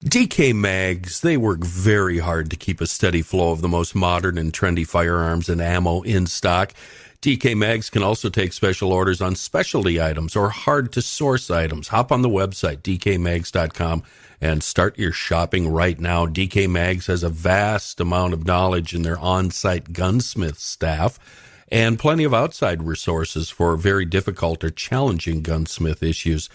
DK Mags, they work very hard to keep a steady flow of the most modern and trendy firearms and ammo in stock. DK Mags can also take special orders on specialty items or hard-to-source items. Hop on the website, dkmags.com, and start your shopping right now. DK Mags has a vast amount of knowledge in their on-site gunsmith staff and plenty of outside resources for very difficult or challenging gunsmith issues.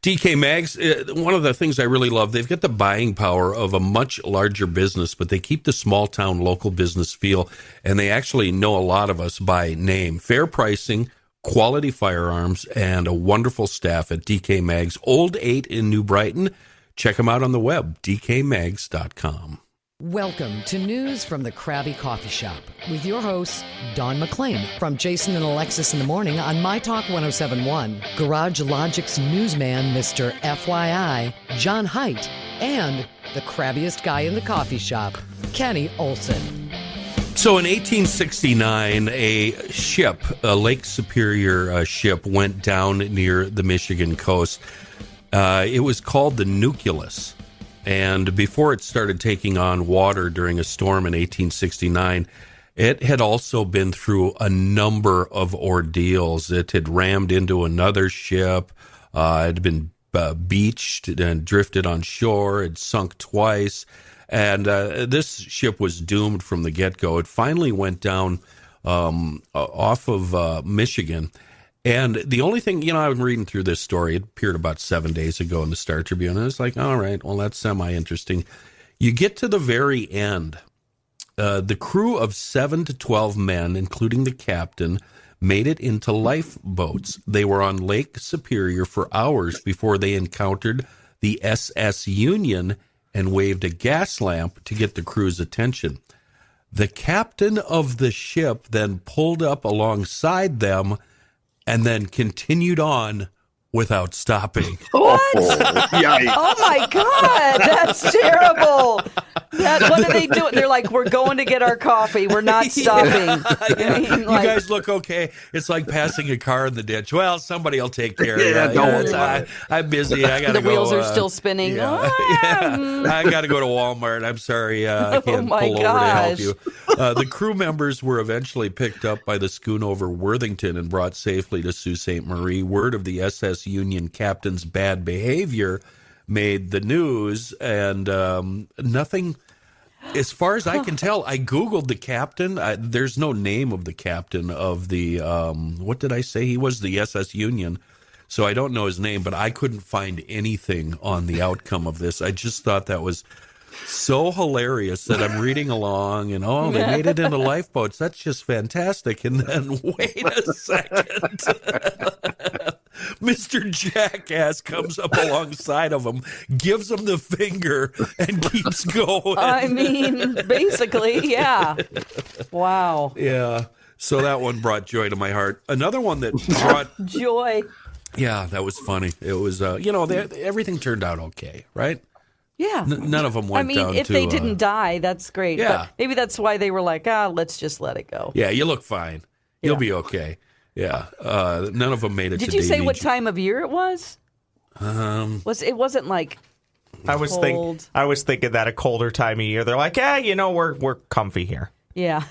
DK Mags, one of the things I really love, they've got the buying power of a much larger business, but they keep the small-town local business feel, and they actually know a lot of us by name. Fair pricing, quality firearms, and a wonderful staff at DK Mags, Old 8 in New Brighton. Check them out on the web, dkmags.com. Welcome to News from the Crabby Coffee Shop with your hosts, Don McClain from Jason and Alexis in the Morning on My Talk 1071, Garage Logic's newsman, Mr. FYI, John Haidt, and the crabbiest guy in the coffee shop, Kenny Olson. So in 1869, a ship, a Lake Superior ship, went down near the Michigan coast. It was called the Nucleus. And before it started taking on water during a storm in 1869, it had also been through a number of ordeals. It had rammed into another ship. It had been beached and drifted on shore. It sunk twice. And this ship was doomed from the get-go. It finally went down off of Michigan. And the only thing, I'm reading through this story. It appeared about 7 days ago in the Star Tribune. And it's like, all right, well, that's semi-interesting. You get to the very end. The crew of 7 to 12 men, including the captain, made it into lifeboats. They were on Lake Superior for hours before they encountered the SS Union and waved a gas lamp to get the crew's attention. The captain of the ship then pulled up alongside them and then continued on without stopping. What? Oh my God, that's terrible. What are they doing? They're like, we're going to get our coffee. We're not stopping. Yeah. You guys look okay. It's like passing a car in the ditch. Well, somebody will take care of it. Don't worry about it. I'm busy. I got to go. The wheels are still spinning. Yeah. I got to go to Walmart. I'm sorry. I can't pull over to help you. The crew members were eventually picked up by the schoonover Worthington and brought safely to Sault Ste. Marie. Word of the SS Union captain's bad behavior made the news, and nothing, as far as I can tell. I Googled the captain. There's no name of the captain of the, what did I say? He was the SS Union, so I don't know his name, but I couldn't find anything on the outcome of this. I just thought that was so hilarious that I'm reading along and, they made it into lifeboats. That's just fantastic. And then, wait a second. Mr. Jackass comes up alongside of him, gives him the finger, and keeps going. I mean, basically, yeah. Wow. Yeah. So that one brought joy to my heart. Another one that brought joy. Yeah, that was funny. It was, everything turned out okay, right? Yeah. None of them went down to... I mean, if they didn't die, that's great. Yeah. But maybe that's why they were like, let's just let it go. Yeah, you look fine. You'll be okay. Yeah. None of them made it to Did you say Davy. what time of year it was? It wasn't like I was thinking that a colder time of year. They're like, we're comfy here. Yeah.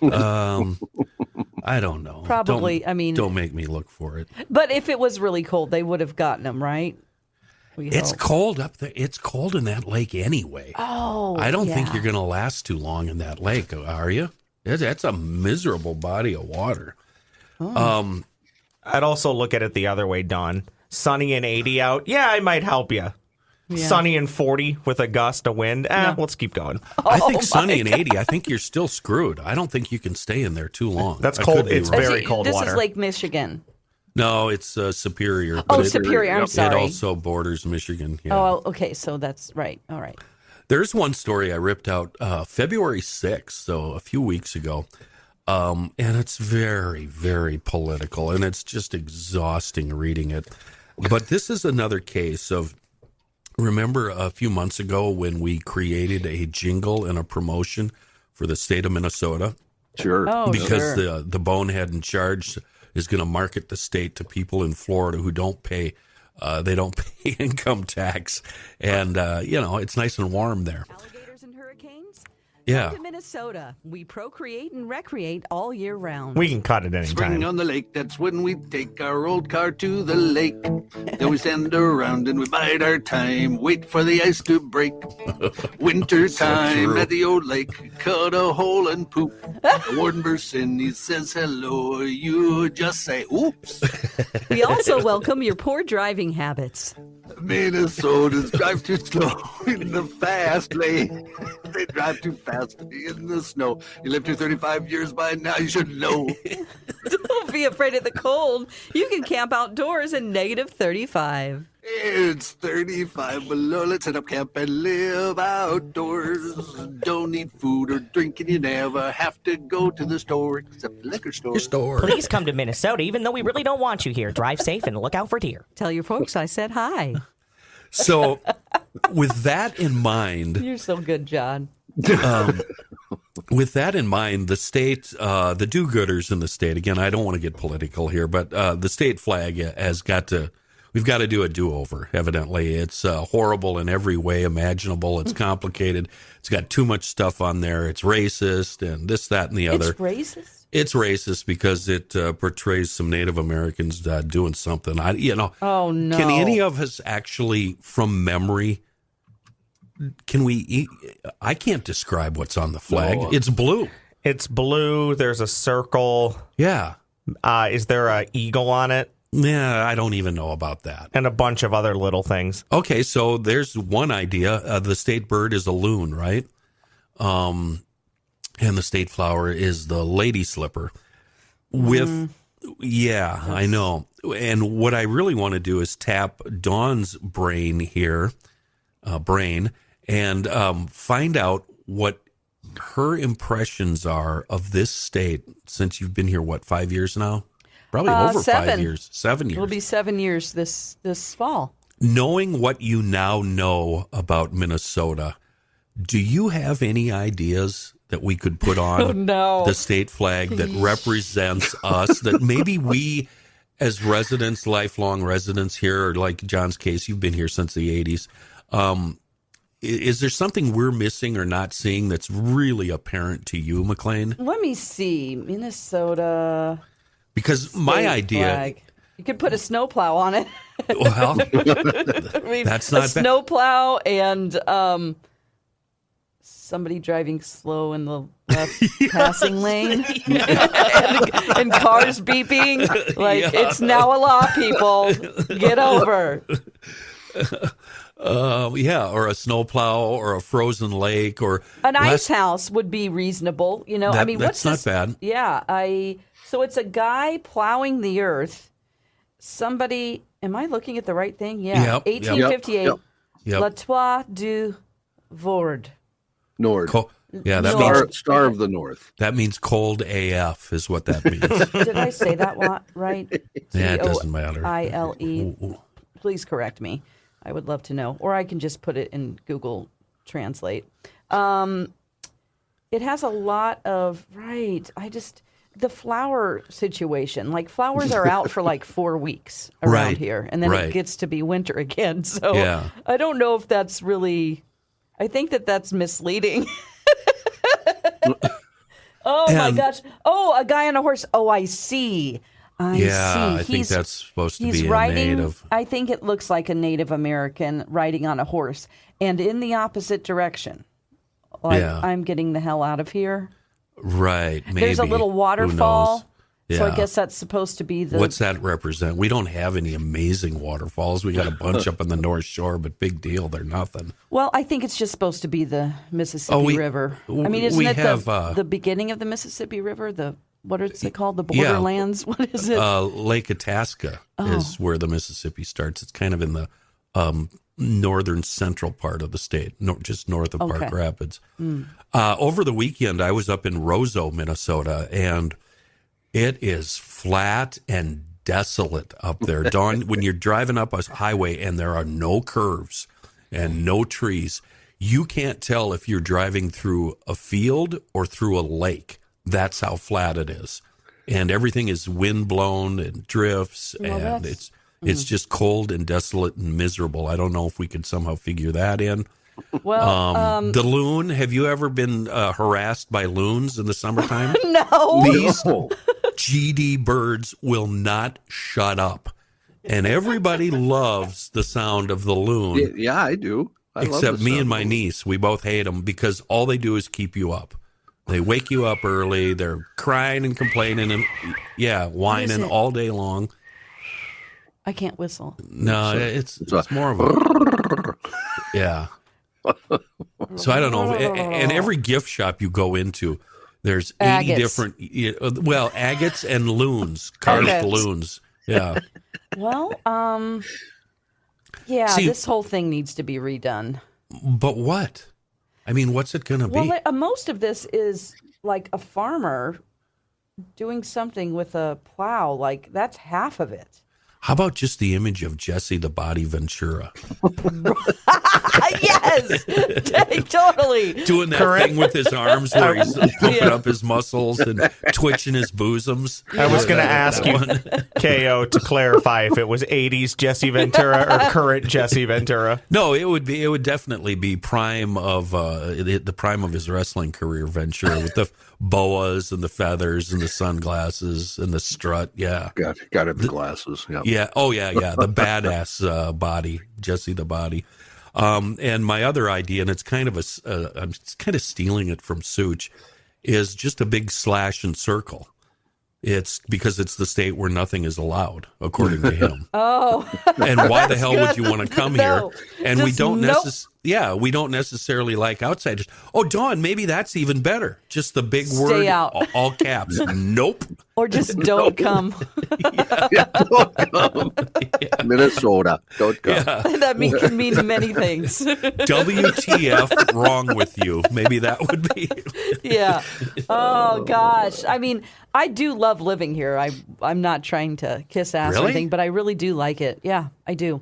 I don't know. Probably. Don't make me look for it. But if it was really cold, they would have gotten them, right? It's cold up there. It's cold in that lake anyway. Oh, I don't think you're going to last too long in that lake, are you? That's a miserable body of water. Oh. I'd also look at it the other way, Don. Sunny and 80 out. Yeah, I might help you. Yeah. Sunny and 40 with a gust of wind. Let's keep going. I think sunny and 80, I think you're still screwed. I don't think you can stay in there too long. That's cold. It's very cold water. This is Lake Michigan. No, it's Superior. Superior. I'm sorry. It also borders Michigan. Yeah. Oh, okay. So that's right. All right. There's one story I ripped out February 6th, so a few weeks ago. And it's very, very political, and it's just exhausting reading it. But this is another case of, remember a few months ago when we created a jingle and a promotion for the state of Minnesota? Sure. Oh, because sure. the bonehead in charge is going to market the state to people in Florida who don't pay They don't pay income tax, and it's nice and warm there. Alligators and hurricanes? Yeah. Come to Minnesota. We procreate and recreate all year round. We can cut it Spring anytime. on the lake, that's when we take our old car to the lake. Then we stand around and we bide our time, wait for the ice to break. Winter time at the old lake, cut a hole and poop. The warden bursts in, he says hello, you just say oops. We also welcome your poor driving habits. Minnesotans drive too slow in the fast lane. They drive too fast in the snow. You lived here 35 years by now, you should know. Don't be afraid of the cold. You can camp outdoors in negative 35. It's 35 below. Let's set up camp and live outdoors. Don't need food or drink, and you never have to go to the store except the liquor store. Please come to Minnesota, even though we really don't want you here. Drive safe and look out for deer. Tell your folks I said hi. So, with that in mind, You're so good, John. with that in mind, the state, the do-gooders in the state. Again, I don't want to get political here, but the state flag has got to. We've got to do a do-over, evidently. It's horrible in every way imaginable. It's complicated. It's got too much stuff on there. It's racist and this, that, and the other. It's racist? It's racist because it portrays some Native Americans doing something. Oh, no. Can any of us actually, from memory, I can't describe what's on the flag. No. It's blue. It's blue. There's a circle. Yeah. Is there an eagle on it? Yeah, I don't even know about that. And a bunch of other little things. Okay, so there's one idea. The state bird is a loon, right? And the state flower is the lady slipper. I know. And what I really want to do is tap Dawn's brain here, and find out what her impressions are of this state since you've been here, 5 years now? Probably over 5 years. 7 years. It'll be 7 years this fall. Knowing what you now know about Minnesota, do you have any ideas that we could put on the state flag that represents us, that maybe we as residents, lifelong residents here, or like John's case, you've been here since the 80s, is there something we're missing or not seeing that's really apparent to you, McLean? Let me see. Minnesota. Because my idea... Flag. You could put a snowplow on it. Well, that's not a snowplow and somebody driving slow in the left passing lane and cars beeping. It's now a law, people. Get over. Or a snowplow or a frozen lake or an ice house would be reasonable. That's not bad. Yeah, so it's a guy plowing the earth. Somebody, am I looking at the right thing? Yeah, 1858. Yep. La Toit du Nord. Nord. That means Star of the North. That means cold AF is what that means. Did I say that right? Yeah, it doesn't matter. ILE. Please correct me. I would love to know. Or I can just put it in Google Translate. It has a lot of, the flower situation. Flowers are out for 4 weeks around here. And then it gets to be winter again. So I don't know if that's really, I think that's misleading. My gosh. Oh, a guy on a horse. Oh, I see. I think that's supposed to be a native. I think it looks like a Native American riding on a horse and in the opposite direction. I'm getting the hell out of here. Right. Maybe. There's a little waterfall. Yeah. So I guess that's supposed to be the... What's that represent? We don't have any amazing waterfalls. We got a bunch up on the North Shore, but big deal. They're nothing. Well, I think it's just supposed to be the Mississippi River. Isn't it the beginning of the Mississippi River? What is it called? The Borderlands? What is it? Lake Itasca is where the Mississippi starts. It's kind of in the northern central part of the state, just north of Park Rapids. Over the weekend, I was up in Roseau, Minnesota, and it is flat and desolate up there. Dawn, when you're driving up a highway and there are no curves and no trees, you can't tell if you're driving through a field or through a lake. That's how flat it is. And everything is wind blown and drifts, and It's just cold and desolate and miserable. I don't know if we could somehow figure that in. Well, the loon. Have you ever been harassed by loons in the summertime? No. These GD birds will not shut up, and everybody loves the sound of the loon. Yeah, I do. Except me and my niece. We both hate them because all they do is keep you up. They wake you up early. They're crying and complaining and whining all day long. I can't whistle. No, it's more of a So I don't know. And every gift shop you go into, there's 80 different, agates and loons, carved loons. Yeah. Well, See, this whole thing needs to be redone. But what? I mean, what's it going to be? Well, most of this is like a farmer doing something with a plow. Like, that's half of it. How about just the image of Jesse the Body Ventura? Yes, totally. Doing that thing with his arms where he's pumping up his muscles and twitching his bosoms. I was going to ask you, KO, to clarify if it was 80s Jesse Ventura or current Jesse Ventura. No, it would definitely be prime of the prime of his wrestling career, Ventura, with the boas and the feathers and the sunglasses and the strut. Yeah, got to have the glasses. Yep. Yeah. Oh, yeah. The badass body, Jesse the Body. And my other idea, and it's kind of I'm kind of stealing it from Such, is just a big slash and circle. It's because it's the state where nothing is allowed, according to him. Oh, and why the hell would you want to come here? And we don't we don't necessarily like outsiders. Oh, Dawn, maybe that's even better. Just the big word, all caps. Nope. Or just don't come. Don't come. Minnesota, don't come. Yeah. That can mean many things. WTF wrong with you? Maybe that would be. Yeah. Oh, gosh. I mean, I do love living here. I'm not trying to kiss ass or anything, but I really do like it. Yeah, I do.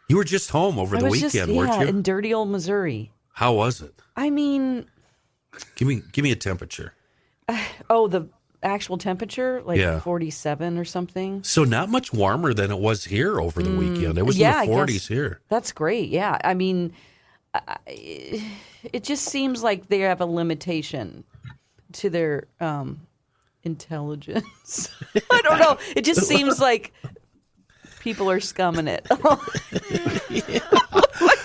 You were just home over the weekend, weren't you? In dirty old Missouri. How was it? I mean, give me a temperature. The actual temperature, like 47 or something. So not much warmer than it was here over the weekend. It was in the 40s here. That's great. Yeah, I mean, it just seems like they have a limitation to their intelligence. I don't know. It just seems like people are scumming it. I'm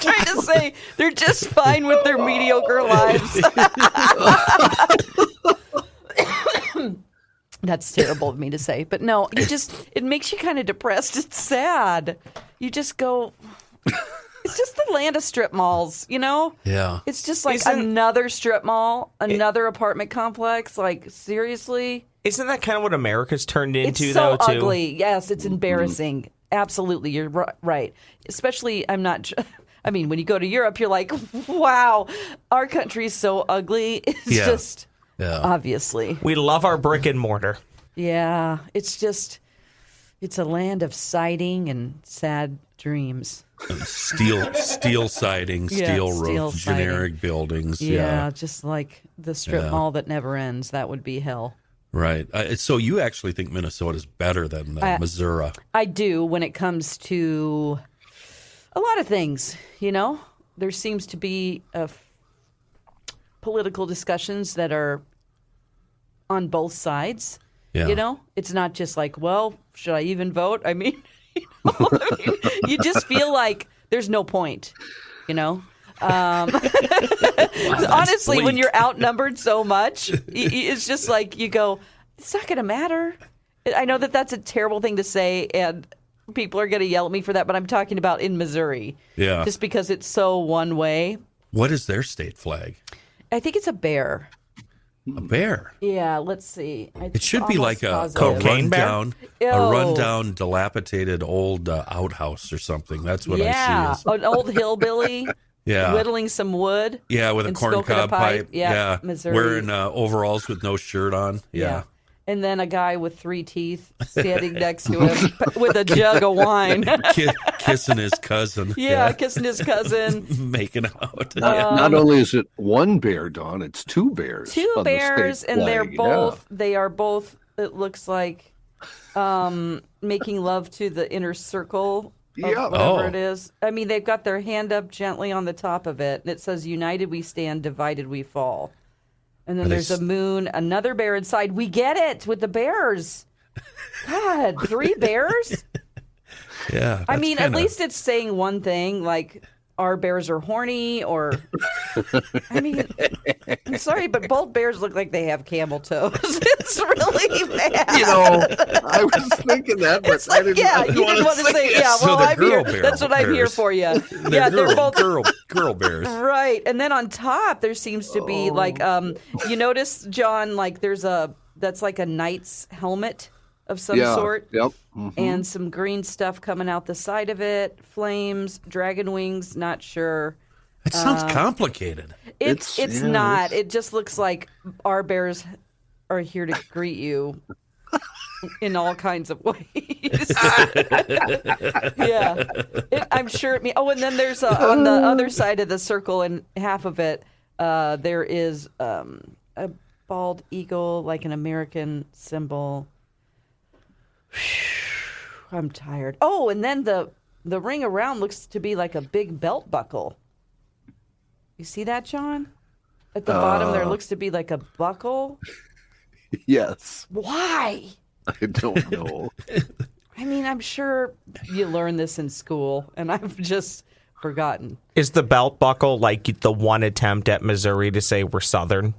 trying to say they're just fine with their mediocre lives. That's terrible of me to say, but no, it makes you kind of depressed. It's sad. You just go, it's just the land of strip malls, you know? Yeah. It's just like another strip mall, another apartment complex. Like, seriously? Isn't that kind of what America's turned into, it's so ugly. Yes, it's embarrassing. Absolutely, you're right. Especially, when you go to Europe, you're like, wow, our country's so ugly. It's just, obviously. We love our brick and mortar. Yeah, it's a land of siding and sad dreams. Steel siding, steel roof, generic buildings. Yeah, just like the strip mall that never ends. That would be hell. Right. So you actually think Minnesota's better than Missouri? I do when it comes to a lot of things, you know. There seems to be political discussions that are on both sides, you know. It's not just like, well, should I even vote? I mean, you just feel like there's no point, you know. Honestly, when you're outnumbered so much, it's just like you go, it's not going to matter. I know that that's a terrible thing to say, and people are going to yell at me for that, but I'm talking about in Missouri. Yeah. Just because it's so one way. What is their state flag? I think it's a bear. A bear? Yeah, let's see. It should be like a rundown, dilapidated old outhouse or something. That's what I see. An old hillbilly. Yeah. Whittling some wood. Yeah, with a corncob pipe. Yeah. Missouri. Wearing overalls with no shirt on. Yeah. And then a guy with 3 teeth standing next to him with a jug of wine. Kissing his cousin. Yeah, kissing his cousin. Making out. Not only is it one bear, Dawn, it's 2 bears. 2 bears, and they are both, it looks like, making love to the inner circle of Yeah. whatever it is. I mean, they've got their hand up gently on the top of it, and it says, "United we stand, divided we fall." And then there's a moon, another bear inside. We get it with the bears. God, 3 bears? Yeah. I mean, at least it's saying one thing, like, our bears are horny, or, I mean, I'm sorry, but both bears look like they have camel toes. It's really bad. You know, I was thinking that, but It's like, I you didn't want to say, yeah, So well, the I'm here. girl bear That's what I'm here bears. for you. They're They're both. girl bears. Right. And then on top, there seems to be like, you notice, John, like that's like a knight's helmet of some sort. Yep. Mm-hmm. And some green stuff coming out the side of it, flames, dragon wings, not sure. It sounds complicated. It's not. It just looks like our bears are here to greet you in all kinds of ways. Yeah. I'm sure. And then there's on the other side of the circle and half of it, there is a bald eagle, like an American symbol. I'm tired. Oh, and then the ring around looks to be like a big belt buckle. You see that, John? At the bottom there looks to be like a buckle. Yes. Why? I don't know. I mean, I'm sure you learned this in school, and I've just forgotten. Is the belt buckle like the one attempt at Missouri to say we're Southern?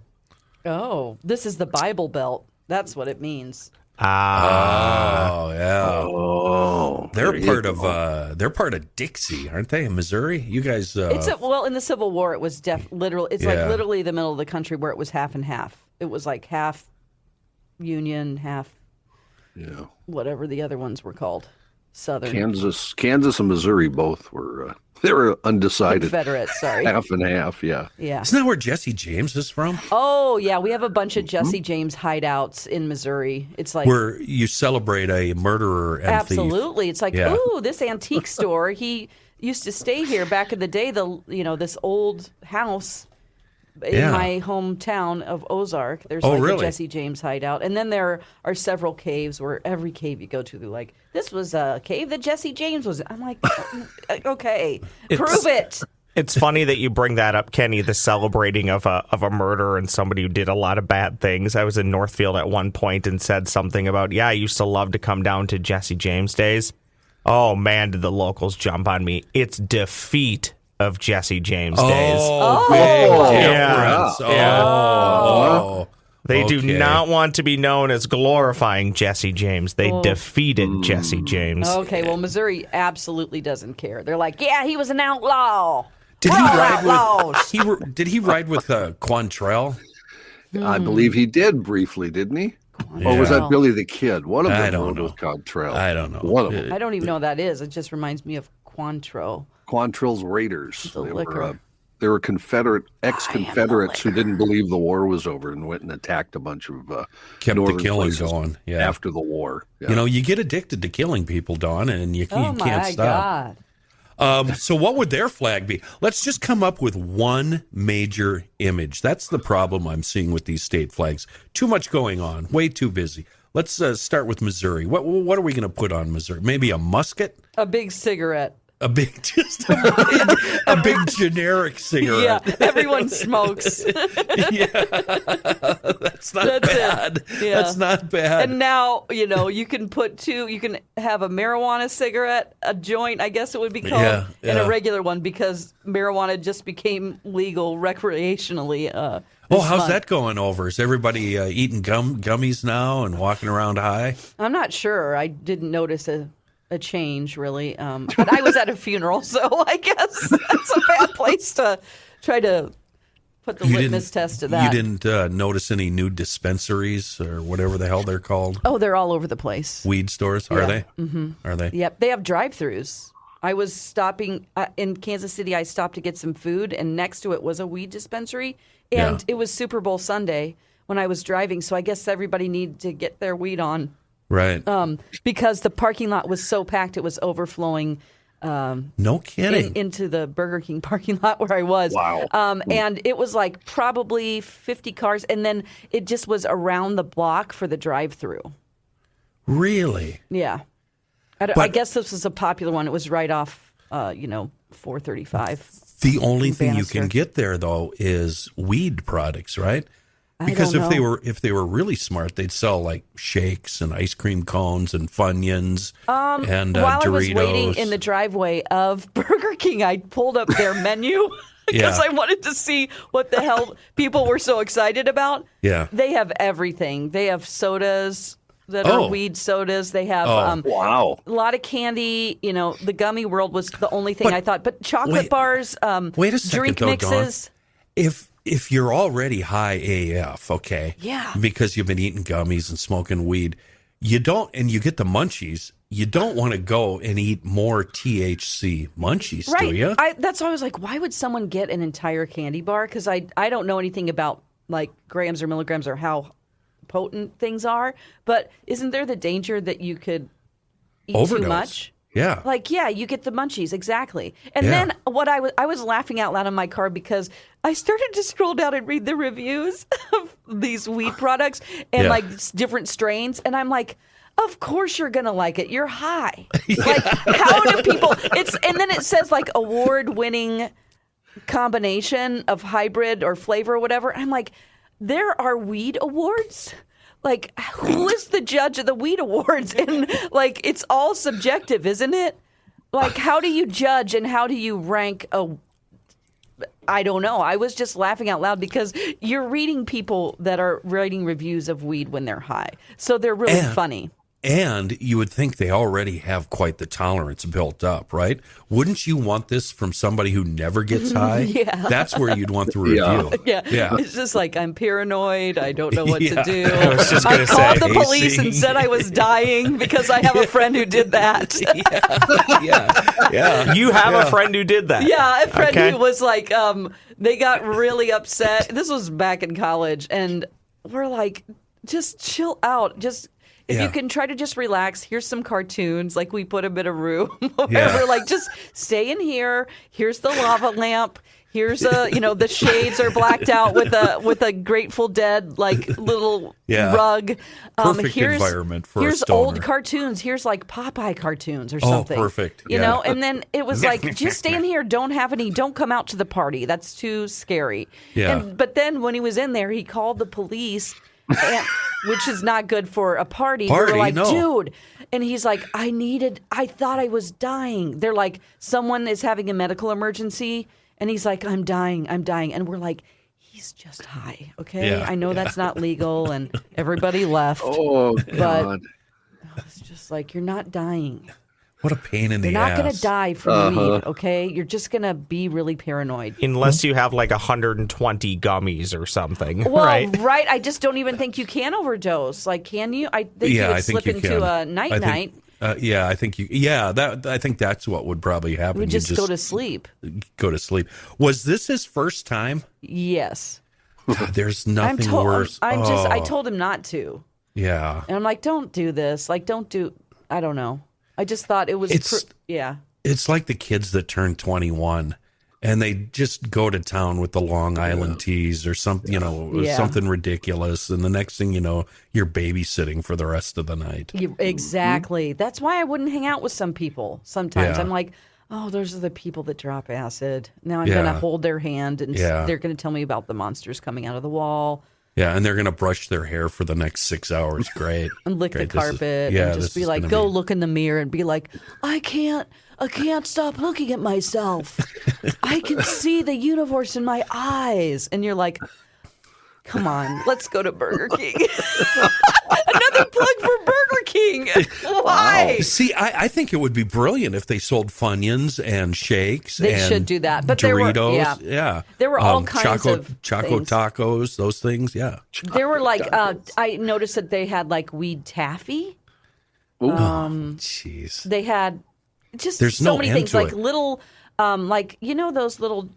Oh, this is the Bible Belt. That's what it means. Oh, yeah. Oh, They're part of Dixie, aren't they? In Missouri? You guys Well, in the Civil War, it was literal. It's like Yeah. literally the middle of the country where it was half and half. It was like half Union, half whatever the other ones were called. Southern. Kansas and Missouri both were they were undecided. Confederates, sorry. Half and half, yeah. Yeah. Isn't that where Jesse James is from? Oh, yeah. We have a bunch of Jesse James hideouts in Missouri. It's like Where you celebrate a murderer and absolutely. thief. It's like, Yeah. ooh, this antique store. He used to stay here back in the day. This old house in my hometown of Ozark. There's a Jesse James hideout, and then there are several caves where every cave you go to, they're like, this was a cave that Jesse James was in. I'm like, okay, prove it. It's funny that you bring that up, Kenny, the celebrating of a murder and somebody who did a lot of bad things. I was in Northfield at one point and said something about, I used to love to come down to Jesse James days. Oh, man, did the locals jump on me. It's defeat of Jesse James days. Big difference. Yeah. Oh. They do not want to be known as glorifying Jesse James. They defeated Jesse James. Okay, well, Missouri absolutely doesn't care. They're like, yeah, he was an outlaw. Did We're he all ride outlaws. with? Did he ride with Quantrell? I believe he did briefly, didn't he? Or was that Billy the Kid? One of them rode with Contrell. I don't know. One of them. I don't even know what that is. It just reminds me of Cointreau. Quantrell's Raiders. The liquor. They were ex-Confederates who didn't believe the war was over and went and attacked a bunch of Kept northern the killing places going. Yeah. after the war. Yeah. You know, you get addicted to killing people, Dawn, and you can't stop. God. So what would their flag be? Let's just come up with one major image. That's the problem I'm seeing with these state flags. Too much going on. Way too busy. Let's start with Missouri. What are we going to put on Missouri? Maybe a musket? A big cigarette. A big generic cigarette. Yeah, everyone smokes. That's not bad. Yeah. That's not bad. And now, you can put two, you can have a marijuana cigarette, a joint, I guess it would be called, and a regular one because marijuana just became legal recreationally. How's that going over? Is everybody eating gummies now and walking around high? I'm not sure. I didn't notice a change, really. But I was at a funeral, so I guess that's a bad place to try to put the litmus test to that. You didn't notice any new dispensaries or whatever the hell they're called? Oh, they're all over the place. Weed stores? Are they? Mm-hmm. Are they? Yep. They have drive-thrus. I was stopping in Kansas City. I stopped to get some food, and next to it was a weed dispensary. And it was Super Bowl Sunday when I was driving, so I guess everybody needed to get their weed on. Right. Because the parking lot was so packed, it was overflowing. No kidding. Into the Burger King parking lot where I was. Wow. And it was like probably 50 cars, and then it just was around the block for the drive-through. Really? Yeah. I guess this was a popular one. It was right off, 435. The only thing you can get there, though, is weed products, right? Because if they were really smart, they'd sell like shakes and ice cream cones and Funyuns and while Doritos. I was waiting in the driveway of Burger King, I pulled up their menu because I wanted to see what the hell people were so excited about. Yeah. They have everything. They have sodas that are weed sodas. They have wow. a lot of candy. The gummy world was the only thing I thought. But chocolate bars, wait a second, drink mixes. Dawn. If you're already high AF, okay, because you've been eating gummies and smoking weed, you get the munchies. You don't want to go and eat more THC munchies, do you? That's why I was like, why would someone get an entire candy bar? Because I don't know anything about like grams or milligrams or how potent things are. But isn't there the danger that you could eat overdose. Too much? Yeah. You get the munchies, exactly. And then I was laughing out loud in my car because I started to scroll down and read the reviews of these weed products and different strains. And I'm like, of course you're going to like it. You're high. Like, how do people, and then it says like award-winning combination of hybrid or flavor or whatever. I'm like, there are weed awards? Like, who is the judge of the weed awards? And, like, it's all subjective, isn't it? Like, how do you judge and how do you rank I don't know. I was just laughing out loud because you're reading people that are writing reviews of weed when they're high. So they're really funny. And you would think they already have quite the tolerance built up, right? Wouldn't you want this from somebody who never gets high? That's where you'd want the review. Yeah. It's just like, I'm paranoid. I don't know what to do. I was just going to say. I called the police and said I was dying because I have a friend who did that. You have a friend who did that? Yeah, a friend who was like, they got really upset. This was back in college. And we're like, just chill out. If you can try to just relax, here's some cartoons. Like, we put them in a room. We're like, just stay in here. Here's the lava lamp. Here's the shades are blacked out with a Grateful Dead like little rug. Perfect environment for a here's stoner. old cartoons. Here's like Popeye cartoons or something. Oh, perfect. You know, and then it was like, just stay in here. Don't come out to the party. That's too scary. Yeah. But then when he was in there, he called the police. Which is not good for a party. We were like, dude. And he's like, I thought I was dying. They're like, someone is having a medical emergency. And he's like, I'm dying. And we're like, he's just high. Okay. Yeah, I know that's not legal. And everybody left. Oh, God. But it's just like, you're not dying. What a pain in the ass. You're not going to die from weed, okay? You're just going to be really paranoid. Unless you have like 120 gummies or something, well, right? I just don't even think you can overdose. Like, can you? I think you would slip into a night-night. I think you. Yeah, I think that's what would probably happen. You would just go to sleep. Go to sleep. Was this his first time? Yes. God, there's nothing worse. I told him not to. Yeah. And I'm like, don't do this. Like, don't do. I don't know. I just thought it was. It's like the kids that turn 21 and they just go to town with the Long Island teas or something, something ridiculous. And the next thing you know, you're babysitting for the rest of the night. Exactly. Mm-hmm. That's why I wouldn't hang out with some people. Sometimes I'm like, oh, those are the people that drop acid. Now I'm going to hold their hand and they're going to tell me about the monsters coming out of the wall. Yeah, and they're going to brush their hair for the next 6 hours. Great. And lick the carpet and just be like, go look in the mirror and be like, I can't stop looking at myself. I can see the universe in my eyes. And you're like, come on, let's go to Burger King. Another plug for Burger King. Why? Wow. See, I think it would be brilliant if they sold Funyuns and shakes. They should do that. But Doritos, there were all kinds of Choco things. Tacos, those things, yeah. There were like, I noticed that they had like weed taffy. Jeez. They had just There's so no many end things, to like it. little, like, those little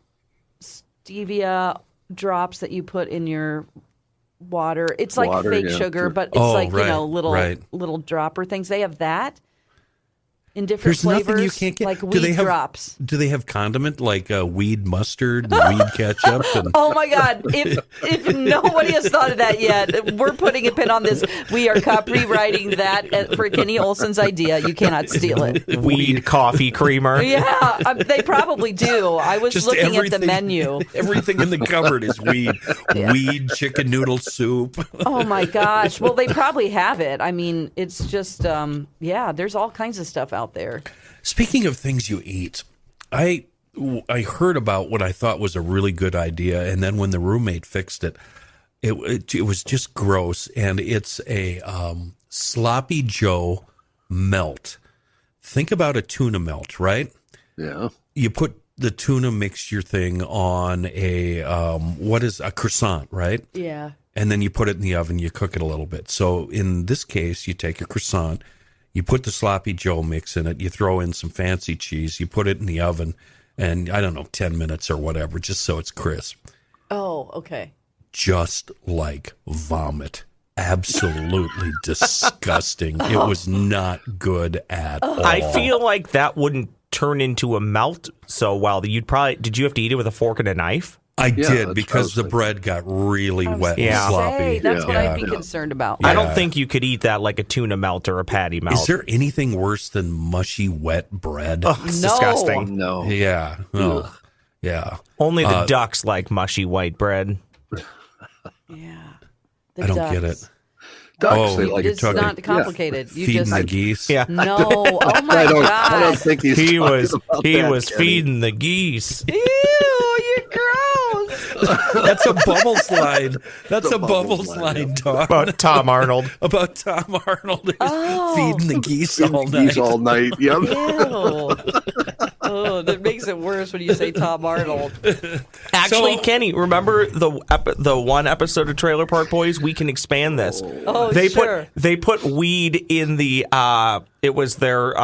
stevia drops that you put in your water. It's like fake sugar, but it's little dropper things. They have that. in different There's flavors, nothing you can't get. like weed drops. Do they have condiment like weed mustard and weed ketchup? And... Oh my God! If nobody has thought of that yet, we're putting a pin on this. We are copywriting that for Kenny Olson's idea. You cannot steal it. Weed coffee creamer. Yeah, they probably do. I was Just looking at the menu. Everything in the cupboard is weed. Yeah. Weed chicken noodle soup. Oh my gosh! Well, they probably have it. I mean, it's just there's all kinds of stuff out there. Speaking of things you eat, I heard about what I thought was a really good idea, and then when the roommate fixed it, it was just gross. And it's a sloppy Joe melt. Think about a tuna melt, right? Yeah. You put the tuna mixture thing on a croissant, right? Yeah. And then you put it in the oven. You cook it a little bit. So in this case, you take a croissant. You put the sloppy Joe mix in it. You throw in some fancy cheese. You put it in the oven, and I don't know, 10 minutes or whatever, just so it's crisp. Oh, okay. Just like vomit. Absolutely disgusting. It was not good at all. I feel like that wouldn't turn into a melt so well. Did you have to eat it with a fork and a knife? I did, because the bread got really wet and sloppy. That's what I'd be concerned about. I don't think you could eat that like a tuna melt or a patty melt. Is there anything worse than mushy, wet bread? Oh, it's disgusting. No. Yeah. Oh, yeah. Only the ducks like mushy white bread. Yeah. I don't get it. Ducks, they like it's not complicated. You feeding just the geese. Yeah. no. Oh my God! I don't think he was Kenny. feeding the geese. Ew, you're gross. That's a bubble slide. That's a bubble slide talk. About Tom Arnold. About Tom Arnold feeding the geese all night. Geese all night. Yep. Ew. Oh, that makes it worse when you say Tom Arnold. Actually, Kenny, remember the one episode of Trailer Park Boys? We can expand this. Oh, sure. They put weed in the it was their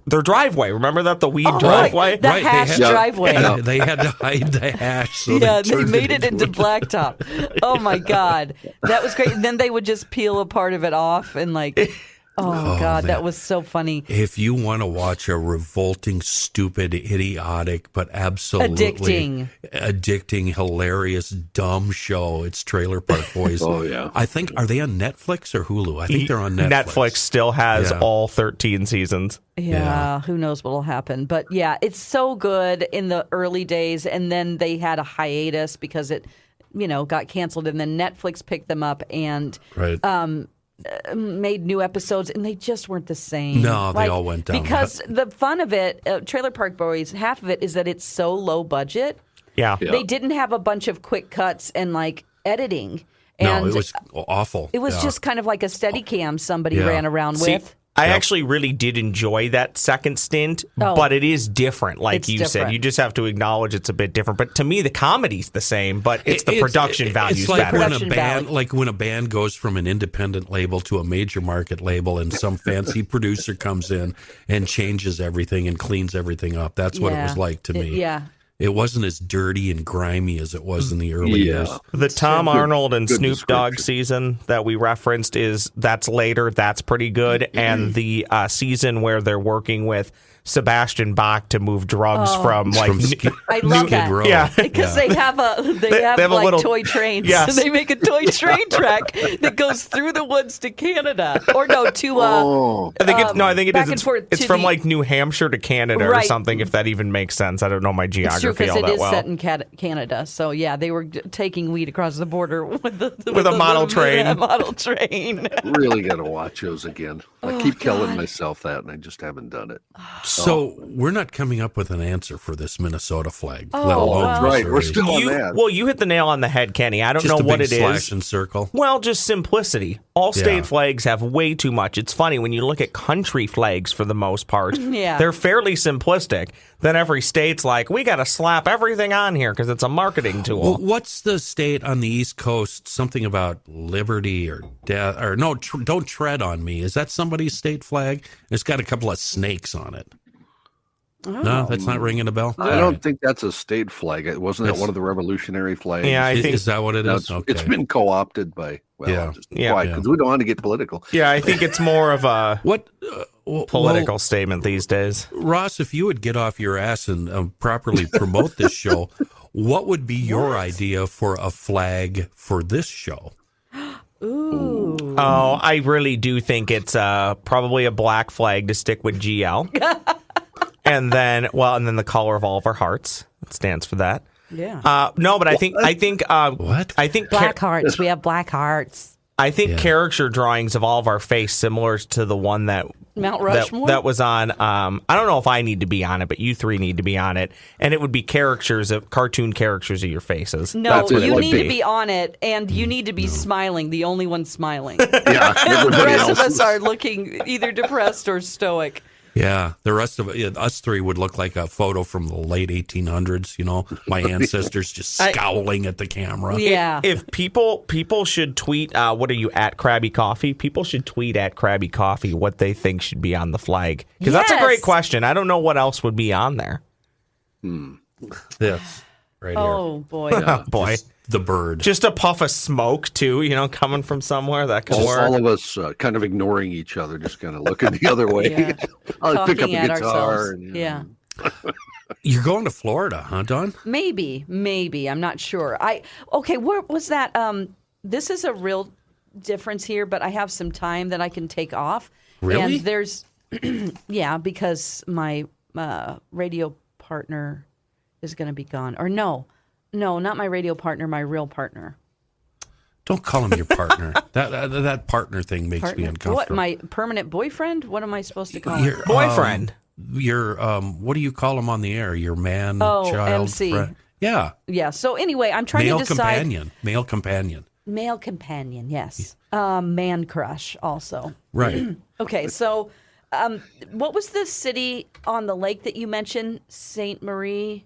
driveway. Remember that, the weed driveway? The hash driveway. They had to hide the hash. So they made it into blacktop. Oh my God, that was great. And then they would just peel a part of it off and Oh, God, man. That was so funny. If you want to watch a revolting, stupid, idiotic, but absolutely addicting, hilarious, dumb show, it's Trailer Park Boys. Oh, yeah. I think, are they on Netflix or Hulu? I think they're on Netflix. Netflix still has all 13 seasons. Yeah, who knows what'll happen. But yeah, it's so good in the early days. And then they had a hiatus because it, got canceled. And then Netflix picked them up and made new episodes, and they just weren't the same. No, they all went down. Because the fun of it, Trailer Park Boys, half of it is that it's so low budget. Yeah. They didn't have a bunch of quick cuts and editing. And it was awful. It was just kind of like a Steadicam somebody ran around with. I actually really did enjoy that second stint, but it is different, like you said. You just have to acknowledge it's a bit different. But to me, the comedy's the same, but it's the production value's better. When a band goes from an independent label to a major market label, and some fancy producer comes in and changes everything and cleans everything up. That's what it was like to me. It wasn't as dirty and grimy as it was in the early years. The Tom Arnold and Snoop Dogg season that we referenced that's later. That's pretty good. And the season where they're working with Sebastian Bach to move drugs from I love that. Row. Yeah, because they have little toy trains. Yes. They make a toy train track that goes through the woods to Canada, or no, to I think it back is. And forth It's from New Hampshire to Canada or something. If that even makes sense, I don't know my geography all that well. It's true, because it is set in Canada. So yeah, they were taking weed across the border with a model train. A model train. Really got to watch those again. I keep telling myself that, and I just haven't done it. So we're not coming up with an answer for this Minnesota flag, let well. alone That's right. We're still on that. Well, you hit the nail on the head, Kenny. I don't just know what it slash is. and circle. Well, just simplicity. All state flags have way too much. It's funny when you look at country flags for the most part. They're fairly simplistic. Then every state's like, we got to slap everything on here because it's a marketing tool. Well, what's the state on the East Coast? Something about liberty or death, or no? Don't tread on me. Is that somebody's state flag? It's got a couple of snakes on it. No, that's not ringing a bell. I don't think that's a state flag. It wasn't that one of the revolutionary flags. Yeah, I think is that what it is? It's been co-opted by. Because we don't want to get political. Yeah, I think it's more of a what political statement these days. Ross, if you would get off your ass and properly promote this show, what would be your idea for a flag for this show? Ooh. Oh, I really do think it's probably a black flag to stick with GL. and then the color of all of our hearts. It stands for that. Yeah. No, but I think what? I think black hearts. We have black hearts. I think caricature drawings of all of our face similar to the one that Mount Rushmore that was on. I don't know if I need to be on it, but you three need to be on it, and it would be cartoon characters of your faces. No, you need to be on it, and you need to be smiling. The only one smiling. The rest of us are looking either depressed or stoic. Yeah, the rest of us three would look like a photo from the late 1800s. You know, my ancestors just scowling at the camera. Yeah. If people should tweet, what are you at Crabby Coffee? People should tweet at Crabby Coffee what they think should be on the flag, because that's a great question. I don't know what else would be on there. This right here. Oh boy. Oh boy. The bird. Just a puff of smoke, too, coming from somewhere. That could work. All of us kind of ignoring each other, just kind of looking the other way. Yeah. I'll pick up a Talking at guitar. ourselves. And, Yeah. You're going to Florida, huh, Don? Maybe. I'm not sure. Where was that? This is a real difference here, but I have some time that I can take off. Really? And there's, because my radio partner is going to be gone. Or no, not my radio partner, my real partner. Don't call him your partner. that partner thing makes me uncomfortable. What, my permanent boyfriend? What am I supposed to call him? Your boyfriend. Your what do you call him on the air? Your man, child, MC. friend? Yeah. Yeah. So anyway, I'm trying to decide. Male companion. Male companion. Yes. Man crush also. Right. Okay. So, what was the city on the lake that you mentioned? Saint Marie.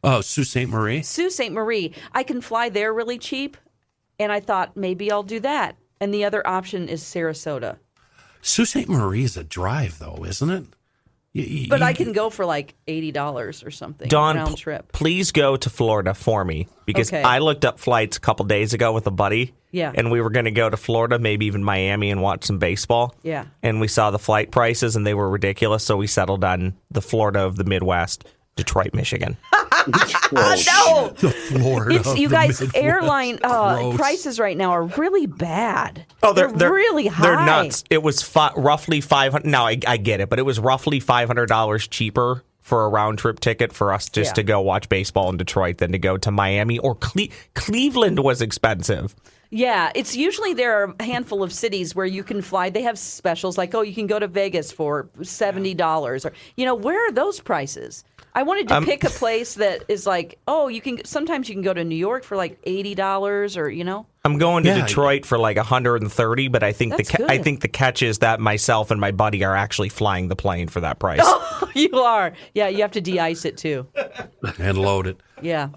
Oh, Sault Ste. Marie? Sault Ste. Marie. I can fly there really cheap, and I thought maybe I'll do that. And the other option is Sarasota. Sault Ste. Marie is a drive, though, isn't it? But I can go for like $80 or something. Dawn, round trip. Please go to Florida for me, because I looked up flights a couple days ago with a buddy. Yeah. And we were going to go to Florida, maybe even Miami, and watch some baseball. Yeah. And we saw the flight prices, and they were ridiculous, so we settled on the Florida of the Midwest, Detroit, Michigan. No, the Florida. You guys, Midwest. airline Gross. prices right now are really bad. Oh, they're really high. They're nuts. It was roughly $500. Now I get it, but it was roughly $500 cheaper for a round trip ticket for us just to go watch baseball in Detroit than to go to Miami or Cleveland was expensive. Yeah, it's usually there are a handful of cities where you can fly. They have specials like, you can go to Vegas for $70, or where are those prices? I wanted to pick a place that is like, sometimes you can go to New York for like $80 or, I'm going to Detroit for like $130, but I think I think the catch is that myself and my buddy are actually flying the plane for that price. Oh, you are. Yeah, you have to de-ice it too. And load it. Yeah.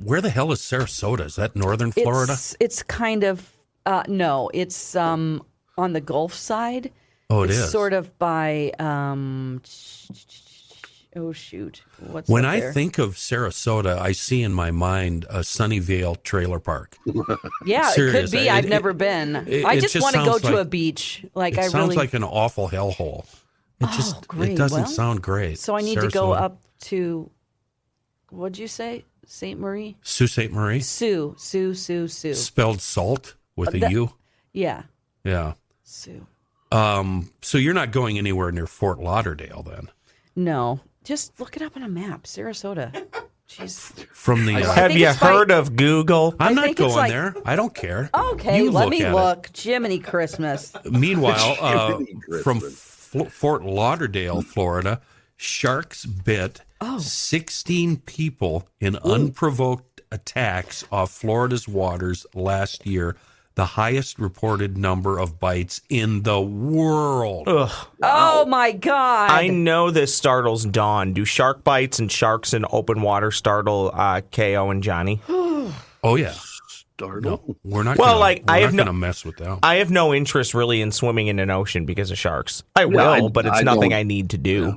Where the hell is Sarasota? Is that northern Florida? It's kind of, no, it's on the Gulf side. Oh, it's is. Sort of by, oh, shoot. What's when up I there? think of Sarasota, I see in my mind a Sunnyvale trailer park. Yeah, Serious. it could be. I've never been. I just want to go to a beach. It sounds like an awful hellhole. It doesn't sound great. So I need to go up to, what'd you say? St. Marie? Sault Ste. Marie? Sue. Spelled salt with a U? Yeah. Yeah. Sue. So you're not going anywhere near Fort Lauderdale then? No. Just look it up on a map. Sarasota. Jeez. From the Have you heard of Google? I'm not going there. I don't care. Okay, You let me at look. Jiminy Christmas. Meanwhile, from Fort Lauderdale, Florida, sharks bit 16 people in unprovoked attacks off Florida's waters last year. The highest reported number of bites in the world. Ugh. Oh, my God. I know this startles Dawn. Do shark bites and sharks in open water startle KO and Johnny? Oh, yeah. Startle? No, we're not Well, going to mess with them. I have no interest really in swimming in an ocean because of sharks. I will, but it's nothing I need to do. Yeah.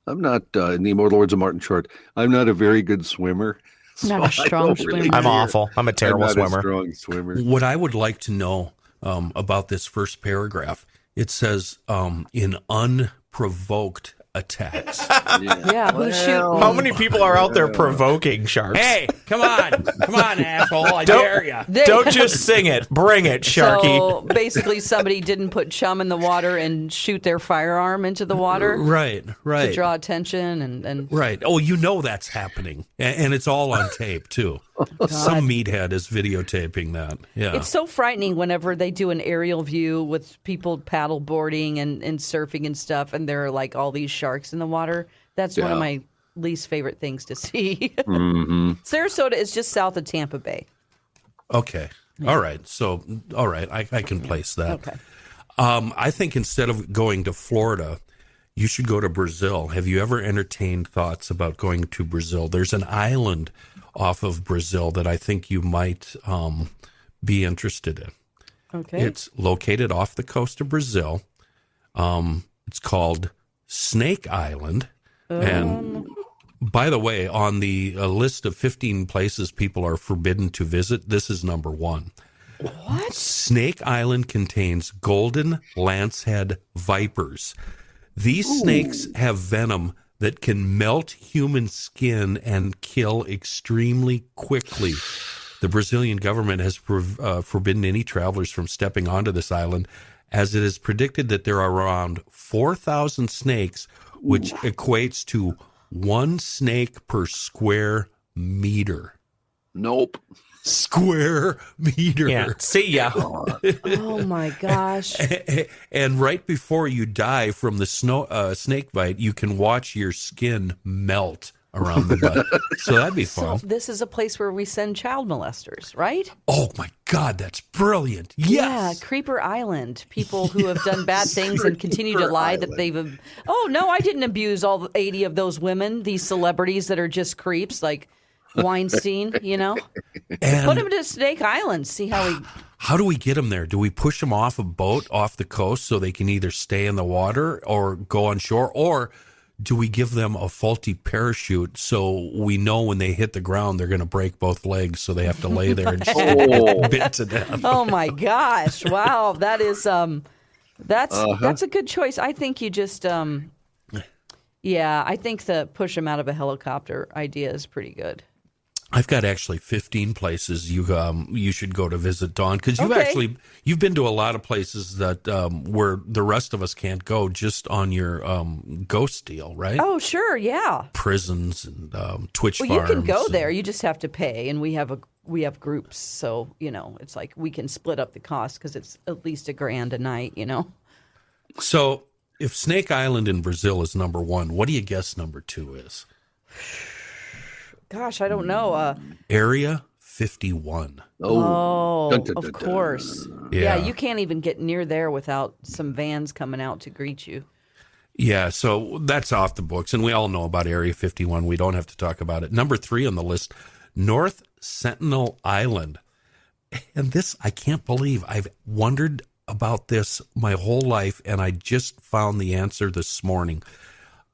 I'm not, in the immortal words of Martin Short, I'm not a very good swimmer. Not a strong swimmer. I'm awful. I'm a terrible I'm not swimmer. a strong swimmer. What I would like to know about this first paragraph It says in unprovoked attacks. Yeah, who's shooting? How many people are out there provoking sharks? Hey, come on, asshole! I dare ya. Don't just sing it. Bring it, Sharky. So basically, somebody didn't put chum in the water and shoot their firearm into the water. Right. To draw attention and Right. Oh, that's happening. And it's all on tape, too. Some meathead is videotaping that. Yeah. It's so frightening whenever they do an aerial view with people paddle boarding and surfing and stuff, and there are like all these sharks in the water. That's one of my least favorite things to see. Mm-hmm. Sarasota is just south of Tampa Bay. Okay. All right. So, I can place that. Okay. I think instead of going to Florida, you should go to Brazil. Have you ever entertained thoughts about going to Brazil? There's an island off of Brazil that I think you might be interested in. Okay. It's located off the coast of Brazil. It's called Snake Island. And by the way, on the list of 15 places people are forbidden to visit, this is number 1. What? Snake Island contains golden lancehead vipers. These snakes have venom that can melt human skin and kill extremely quickly. The Brazilian government has forbidden any travelers from stepping onto this island, as it is predicted that there are around 4,000 snakes, which equates to 1 snake per square meter. Nope. Square meter. Yeah. See ya. Oh my gosh. And right before you die from the snake bite, you can watch your skin melt around the butt. So that'd be fun. So this is a place where we send child molesters, right? Oh my God, that's brilliant. Yes. Yeah, Creeper Island. People who have done bad things and continue to lie that they've... Oh, no, I didn't abuse all 80 of those women, these celebrities that are just creeps, like Weinstein, And put him to Snake Island, see how he... How do we get them there? Do we push them off a boat off the coast so they can either stay in the water or go on shore? Or do we give them a faulty parachute so we know when they hit the ground they're going to break both legs, so they have to lay there and get bit to death? Oh my gosh! Wow, that is that's a good choice. I think you just I think the push them out of a helicopter idea is pretty good. I've got actually 15 places you should go to visit, Dawn, because you've been to a lot of places that where the rest of us can't go just on your ghost deal, right? Oh, sure, yeah. Prisons and Twitch farms. Well, you can go there. You just have to pay, and we have groups, so it's like we can split up the cost because it's at least $1,000 a night, So, if Snake Island in Brazil is number 1, what do you guess number 2 is? Gosh, I don't know. Area 51. Oh, Dun, dun, dun, of course. Yeah, you can't even get near there without some vans coming out to greet you. Yeah, so that's off the books, and we all know about Area 51. We don't have to talk about it. Number 3 on the list, North Sentinel Island. And this, I can't believe. I've wondered about this my whole life, and I just found the answer this morning.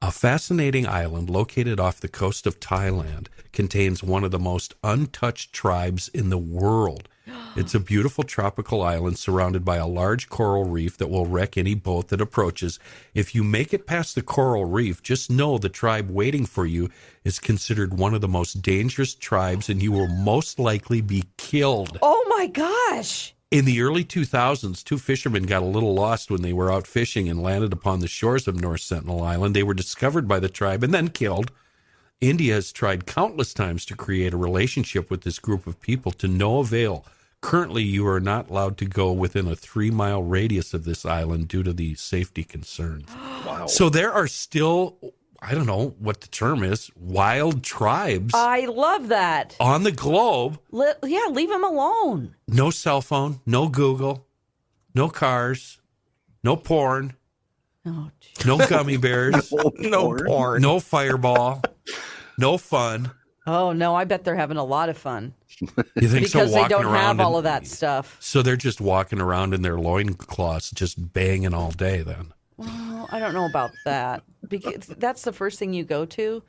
A fascinating island located off the coast of Thailand contains one of the most untouched tribes in the world. It's a beautiful tropical island surrounded by a large coral reef that will wreck any boat that approaches. If you make it past the coral reef, just know the tribe waiting for you is considered one of the most dangerous tribes, and you will most likely be killed. Oh my gosh! In the early 2000s, 2 fishermen got a little lost when they were out fishing and landed upon the shores of North Sentinel Island. They were discovered by the tribe and then killed. India has tried countless times to create a relationship with this group of people to no avail. Currently, you are not allowed to go within a 3-mile radius of this island due to the safety concerns. Wow. So there are still, I don't know what the term is, wild tribes. I love that. On the globe. Leave them alone. No cell phone, no Google, no cars, no porn, no gummy bears, no porn, no fireball, no fun. Oh, no, I bet they're having a lot of fun. You think so? Because they don't have all of that stuff. So they're just walking around in their loincloths, just banging all day then? Well, I don't know about that. Because that's the first thing you go to.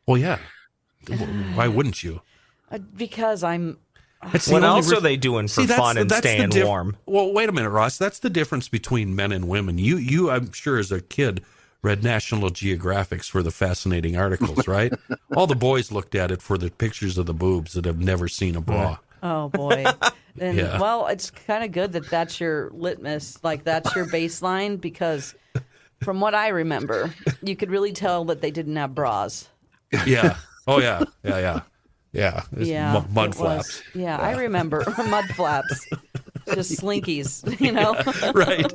Well, yeah. Why wouldn't you? Because I'm What else are they doing for fun and staying warm? Well, wait a minute, Ross. That's the difference between men and women. You, I'm sure, as a kid, read National Geographics for the fascinating articles, right? All the boys looked at it for the pictures of the boobs that have never seen a bra. Oh, boy. And, well, it's kind of good that that's your litmus, like that's your baseline, because from what I remember, you could really tell that they didn't have bras. Yeah. Oh, yeah. Mud flaps. Yeah, I remember mud flaps. Just slinkies, you know? Right.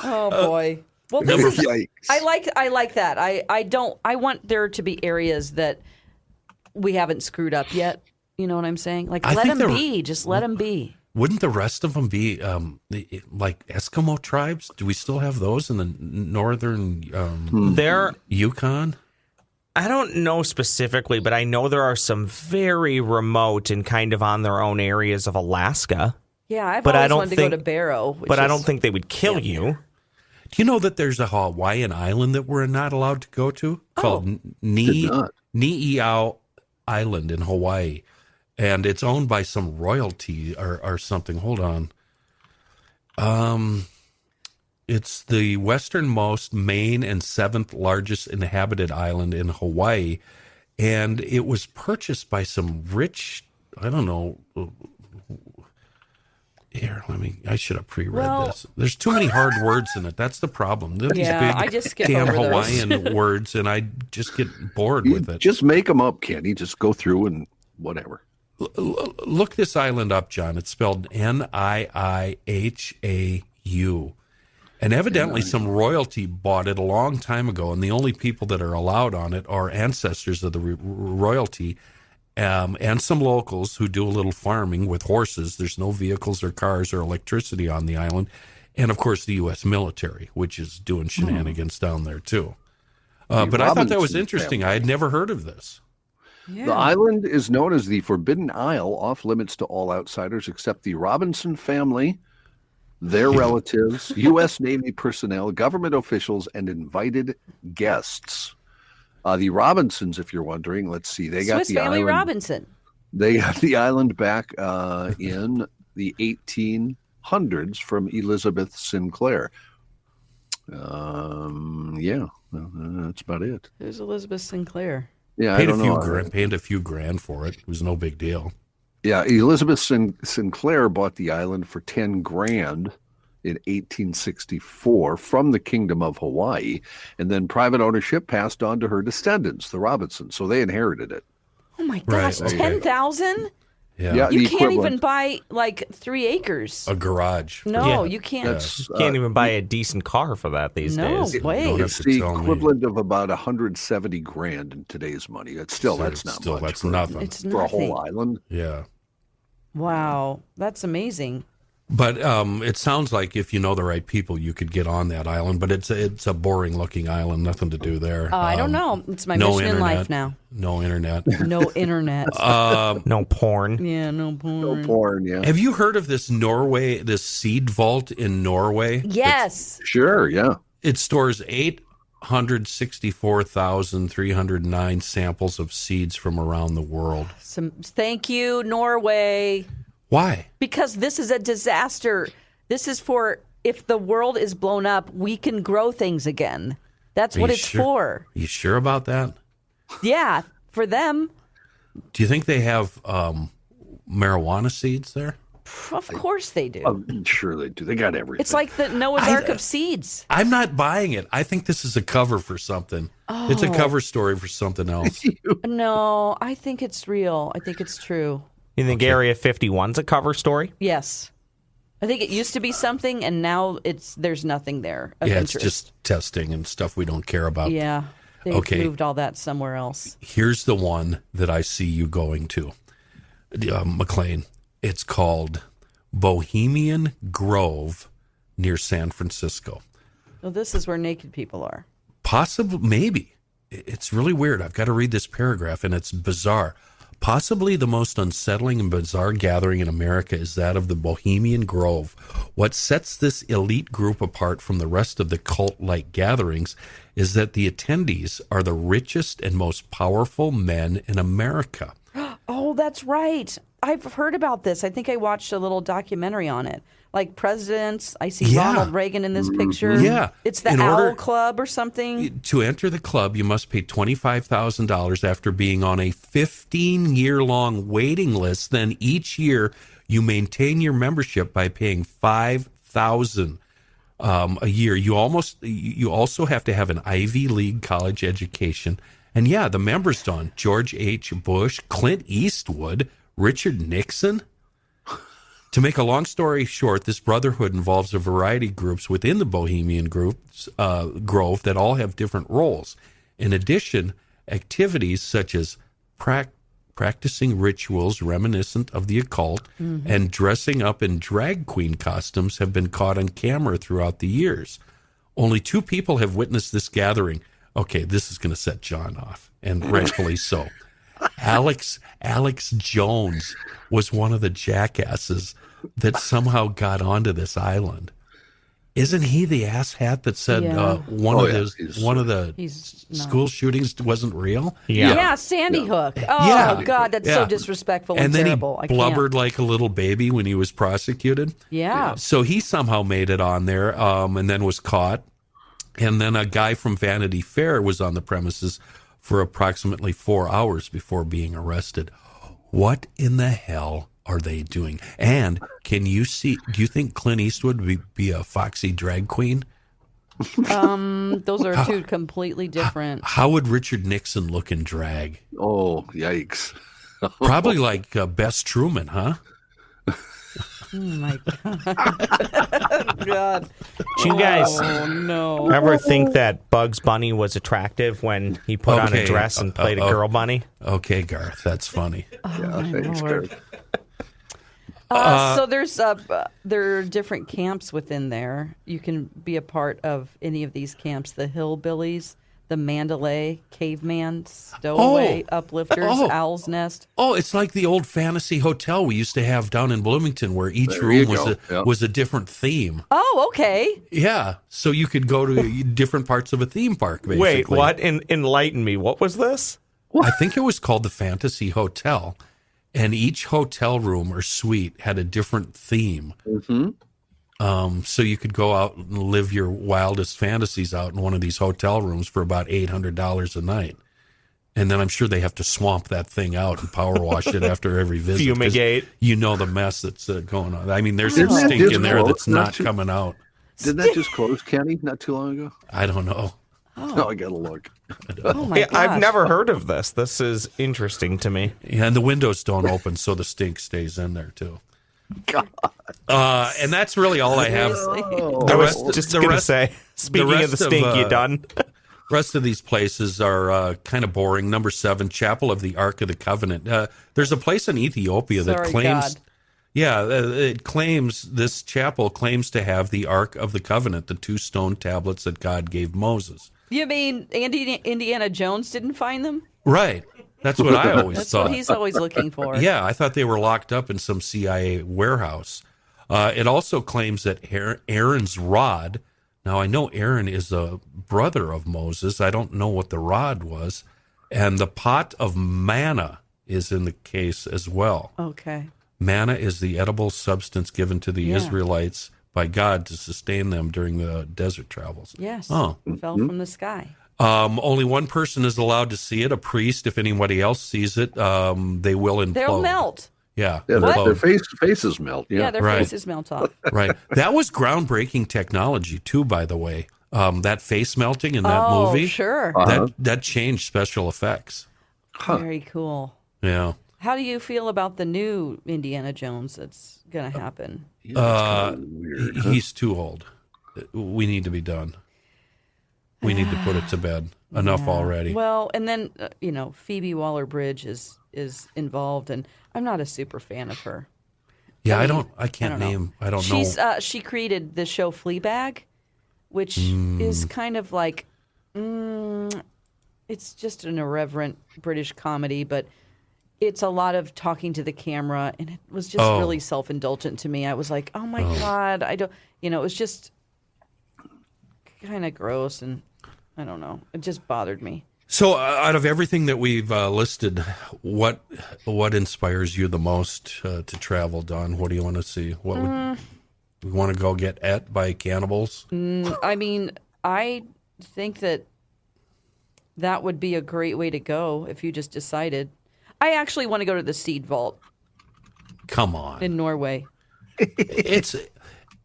Oh, boy. Well, I like that. I want there to be areas that we haven't screwed up yet. You know what I'm saying? Like, let them be. Just let them be. Wouldn't the rest of them be like Eskimo tribes? Do we still have those in the northern Yukon? I don't know specifically, but I know there are some very remote and kind of on their own areas of Alaska. Yeah, I've always wanted to go to Barrow. But I don't think they would kill you. Do you know that there's a Hawaiian island that we're not allowed to go to called Ni'iau Island in Hawaii? And it's owned by some royalty or something. Hold on. It's the westernmost, main, and 7th largest inhabited island in Hawaii. And it was purchased by some rich, I don't know. Here, I should have pre-read this. There's too many hard words in it. That's the problem. These big I just skip damn over Hawaiian words, and I just get bored with it. Just make them up, Kenny. Just go through and whatever. Look this island up, John. It's spelled Niihau. And evidently some royalty bought it a long time ago, and the only people that are allowed on it are ancestors of the royalty and some locals who do a little farming with horses. There's no vehicles or cars or electricity on the island. And, of course, the U.S. military, which is doing shenanigans down there, too. But I thought that was interesting. I had never heard of this. Yeah. The island is known as the Forbidden Isle, off limits to all outsiders except the Robinson family, their relatives, U.S. Navy personnel, government officials, and invited guests. The Robinsons, if you're wondering, let's see, they got Swiss the Family island. Robinson. They got the island back in the 1800s from Elizabeth Sinclair. That's about it. Who's Elizabeth Sinclair? Yeah, paid a few grand for it. It was no big deal. Yeah, Elizabeth Sinclair bought the island for $10,000 in 1864 from the Kingdom of Hawaii, and then private ownership passed on to her descendants, the Robinsons, so they inherited it. Oh my gosh, Right, okay. 10,000? Yeah. You can't even buy like 3 acres. A garage. No, you can't. You can't even buy a decent car for that these days. No way. It's the equivalent of about $170,000 in today's money. That's not much. That's nothing. It's for a nothing. whole island. Yeah. Wow, that's amazing. But it sounds like if you know the right people, you could get on that island. But it's a boring looking island. Nothing to do there. I don't know. It's my mission in life now. No internet. No internet. No porn. Yeah, no porn. No porn, yeah. Have you heard of this seed vault in Norway? Yes. Sure, yeah. It stores 864,309 samples of seeds from around the world. Thank you, Norway. Why? Because this is a disaster. This is for if the world is blown up, we can grow things again. That's what it's for. You sure about that? Yeah, for them. Do you think they have marijuana seeds there? Of course they do. I'm sure they do. They got everything. It's like the Noah's Ark of seeds. I'm not buying it. I think this is a cover for something. Oh. It's a cover story for something else. No, I think it's real. I think it's true. You think Area 51's a cover story? Yes. I think it used to be something, and now there's nothing there of interest. It's just testing and stuff we don't care about. Yeah. They moved all that somewhere else. Here's the one that I see you going to, McLean. It's called Bohemian Grove near San Francisco. Well, this is where naked people are. Possibly, maybe. It's really weird. I've got to read this paragraph, and it's bizarre. Possibly the most unsettling and bizarre gathering in America is that of the Bohemian Grove. What sets this elite group apart from the rest of the cult-like gatherings is that the attendees are the richest and most powerful men in America. Oh, that's right. I've heard about this. I think I watched a little documentary on it. Like presidents, I see Ronald Reagan in this picture. Yeah. It's the Owl Club or something. To enter the club, you must pay $25,000 after being on a 15-year-long waiting list. Then each year, you maintain your membership by paying $5,000 a year. You also have to have an Ivy League college education. And yeah, the members, Don, George H. Bush, Clint Eastwood, Richard Nixon. To make a long story short, this brotherhood involves a variety of groups within the Bohemian groups, Grove that all have different roles. In addition, activities such as practicing rituals reminiscent of the occult and dressing up in drag queen costumes have been caught on camera throughout the years. Only 2 people have witnessed this gathering. Okay, this is going to set John off, and rightfully so. Alex Jones was one of the jackasses that somehow got onto this island. Isn't he the asshat that said one of the school shootings wasn't real? Yeah, Sandy Hook. Oh, God, that's so disrespectful and terrible. Then he blubbered like a little baby when he was prosecuted. Yeah. So he somehow made it on there and then was caught. And then a guy from Vanity Fair was on the premises for approximately 4 hours before being arrested. What in the hell are they doing? And do you think Clint Eastwood would be a foxy drag queen? Those are 2 completely different. How would Richard Nixon look in drag? Oh, yikes. Probably like Bess Truman, huh? Oh, my God. God. Do you guys no. ever think that Bugs Bunny was attractive when he put on a dress and played a girl bunny? Okay, Garth, that's funny. Thanks, Garth. So there are different camps within there. You can be a part of any of these camps: the Hillbillies, the Mandalay, Caveman, Stowaway, Uplifters, Owl's Nest. Oh, it's like the old fantasy hotel we used to have down in Bloomington, where each room was a different theme. Oh, okay. Yeah, so you could go to different parts of a theme park. Basically. Wait, what? Enlighten me. What was this? I think it was called the Fantasy Hotel. And each hotel room or suite had a different theme. Mm-hmm. So you could go out and live your wildest fantasies out in one of these hotel rooms for about $800 a night. And then I'm sure they have to swamp that thing out and power wash it after every visit. Fumigate. You know the mess that's going on. I mean, there's some stink in there that's not coming out. Didn't that just close, Kenny, not too long ago? I don't know. Oh, I got to look. Oh my gosh. I've never heard of this. This is interesting to me. Yeah, and the windows don't open, so the stink stays in there too. God. And that's really all I have. I was just going to say, speaking of the stink, you done? Rest of these places are kind of boring. Number 7, Chapel of the Ark of the Covenant. There's a place in Ethiopia that claims... God. Yeah, this chapel claims to have the Ark of the Covenant, the 2 stone tablets that God gave Moses. You mean Indiana Jones didn't find them? Right. That's what I always That's thought. what he's always looking for. Yeah, I thought they were locked up in some CIA warehouse. It also claims that Aaron's rod, now I know Aaron is a brother of Moses. I don't know what the rod was. And the pot of manna is in the case as well. Okay. Manna is the edible substance given to the Israelites by God to sustain them during the desert travels. Yes. Oh. It fell from the sky. Only one person is allowed to see it, a priest. If anybody else sees it, they will implode. They'll melt. Yeah. Their faces melt. Yeah, their faces melt off. Right. That was groundbreaking technology, too, by the way. That face melting in that movie. Oh, sure. That changed special effects. Very cool. Yeah. How do you feel about the new Indiana Jones that's going to happen? Weird, He's too old. We need to be done. We need to put it to bed. Enough already. Well, and then Phoebe Waller-Bridge is involved, and I'm not a super fan of her. Yeah, I don't know. She created the show Fleabag, which is kind of like it's just an irreverent British comedy, but it's a lot of talking to the camera, and it was just really self-indulgent to me. I was like, oh my God, I don't, it was just kind of gross, and I don't know. It just bothered me. So, out of everything that we've listed, what inspires you the most to travel, Dawn? What do you want to see? What would you want to go get ate by cannibals? I mean, I think that would be a great way to go if you just decided. I actually want to go to the Seed Vault. Come on, in Norway. It's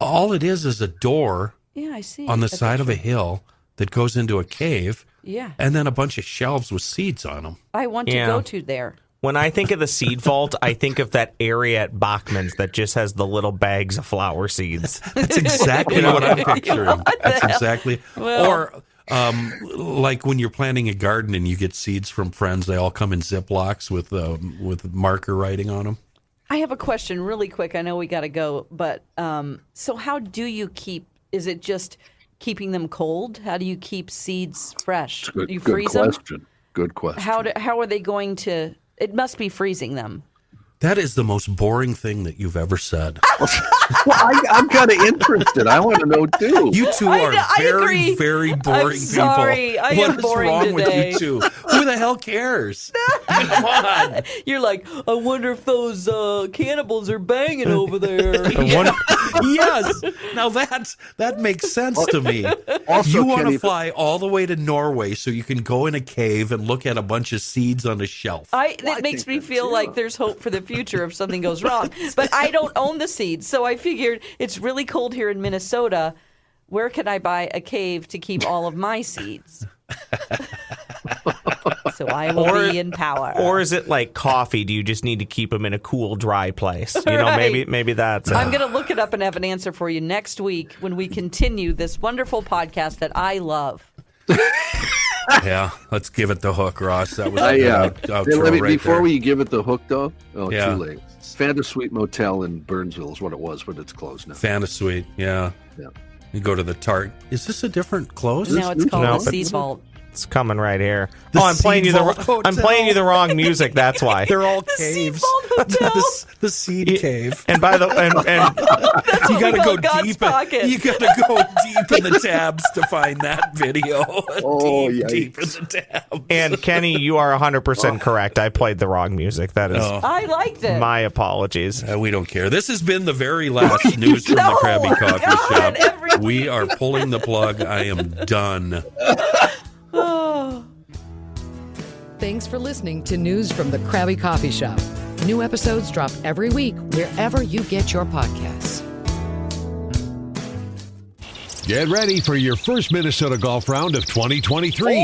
all it is a door. Yeah, I see. On the side of a hill that goes into a cave. Yeah. And then a bunch of shelves with seeds on them. I want to go to there. When I think of the Seed Vault, I think of that area at Bachman's that just has the little bags of flower seeds. That's exactly what I'm picturing. That's exactly. Or like when you're planting a garden and you get seeds from friends, they all come in Ziplocs with marker writing on them. I have a question really quick. I know we got to go, but so how do you keep, is it just keeping them cold? How do you keep seeds fresh? You freeze them? Good question. How are they going to? It must be freezing them. That is the most boring thing that you've ever said. Well, I'm kind of interested. I want to know too. You two are very, very boring sorry. people. I what am is boring wrong today. with you two? Who the hell cares? Come on. You're like, I wonder if those cannibals are banging over there. Yes. Now that makes sense to me. Also, you want Kenny, to fly all the way to Norway so you can go in a cave and look at a bunch of seeds on a shelf. It makes me feel like there's hope for the future if something goes wrong. But I don't own the seeds, so I figured it's really cold here in Minnesota. Where can I buy a cave to keep all of my seeds? So I will be in power. Or is it like coffee? Do you just need to keep them in a cool, dry place? You know, maybe that's. I'm going to look it up and have an answer for you next week when we continue this wonderful podcast that I love. Yeah, let's give it the hook, Ross. That was before we give it the hook, though. Oh, yeah. Too late. Fantassuite Motel in Burnsville is what it was, but it's closed now. Fantassuite, yeah. You go to the Target. Is this a different close? No, it's called the Seed Vault. It's coming right here. I'm playing you the wrong music. That's why they're all caves. The seed cave. And by the and you got to go deep. You got to go deep in the tabs to find that video. Deep in the tabs. And Kenny, you are 100% correct. I played the wrong music. That is. I liked it. My apologies. We don't care. This has been the very last news from the Crabby Coffee Shop. We are pulling the plug. I am done. Thanks for listening to News from the Crabby Coffee Shop. New episodes drop every week wherever you get your podcasts. Get ready for your first Minnesota golf round of 2023.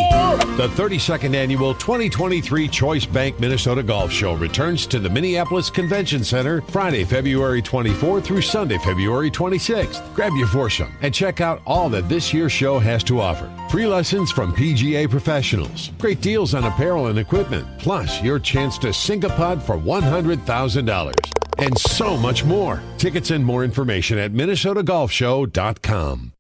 The 32nd annual 2023 Choice Bank Minnesota Golf Show returns to the Minneapolis Convention Center Friday, February 24th through Sunday, February 26th. Grab your foursome and check out all that this year's show has to offer. Free lessons from PGA professionals, great deals on apparel and equipment, plus your chance to sink a putt for $100,000. And so much more. Tickets and more information at minnesotagolfshow.com.